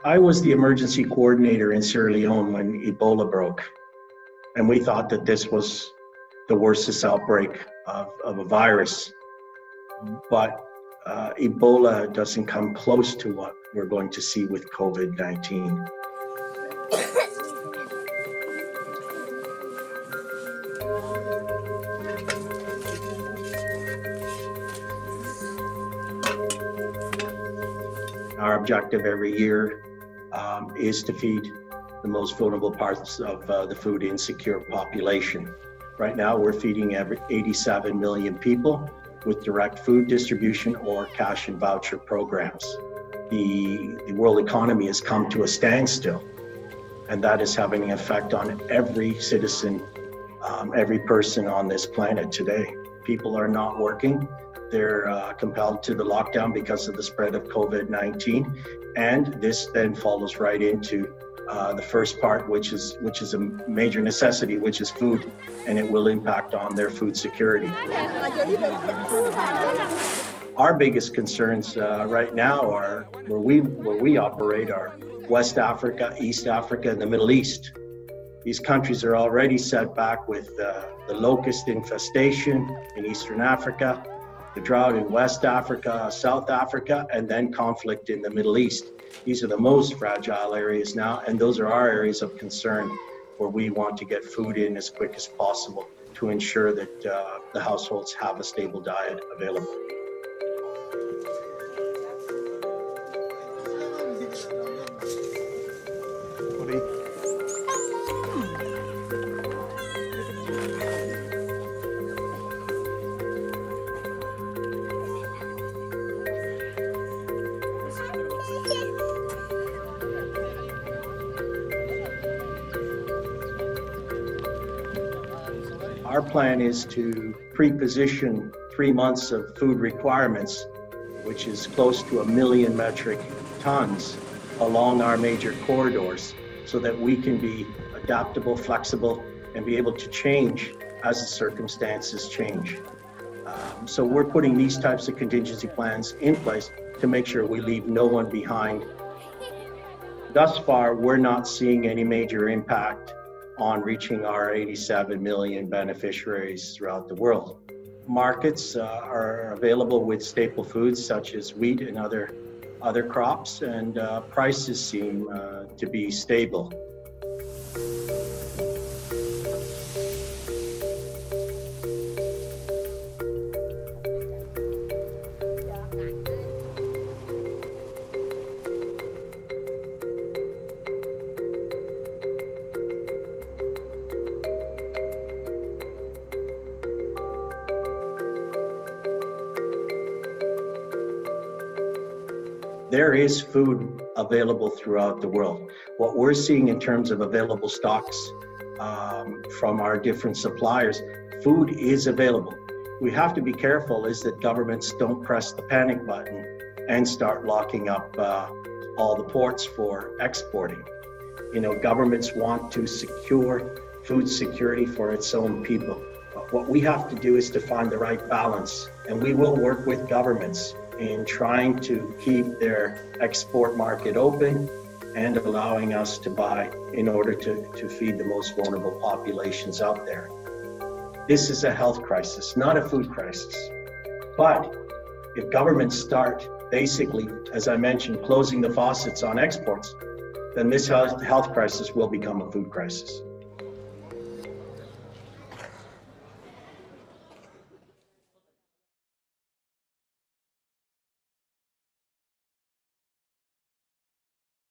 I was the emergency coordinator in Sierra Leone when Ebola broke, and we thought that this was the worstest outbreak of a virus. But Ebola doesn't come close to what we're going to see with COVID-19. Our objective every year is to feed the most vulnerable parts of the food insecure population. Right now, we're feeding 87 million people with direct food distribution or cash and voucher programs. The world economy has come to a standstill, and that is having an effect on every citizen, every person on this planet today. People are not working. They're compelled to the lockdown because of the spread of COVID-19, and this then follows right into the first part, which is a major necessity, which is food, and it will impact on their food security. Our biggest concerns right now are where we operate are West Africa, East Africa, and the Middle East. These countries are already set back with the locust infestation in Eastern Africa, the drought in West Africa, South Africa, and then conflict in the Middle East. These are the most fragile areas now, and those are our areas of concern where we want to get food in as quick as possible to ensure that the households have a stable diet available. Our plan is to pre-position 3 months of food requirements, which is close to 1 million metric tons along our major corridors, so that we can be adaptable, flexible, and be able to change as the circumstances change. So we're putting these types of contingency plans in place to make sure we leave no one behind. Thus far, we're not seeing any major impact on reaching our 87 million beneficiaries throughout the world. Markets are available with staple foods such as wheat and other crops, and prices seem to be stable. There is food available throughout the world. What we're seeing in terms of available stocks from our different suppliers, food is available. We have to be careful is that governments don't press the panic button and start locking up all the ports for exporting. You know, governments want to secure food security for its own people. But what we have to do is to find the right balance, and we will work with governments in trying to keep their export market open and allowing us to buy in order to feed the most vulnerable populations out there. This is a health crisis, not a food crisis. But if governments start basically, as I mentioned, closing the faucets on exports, then this health crisis will become a food crisis.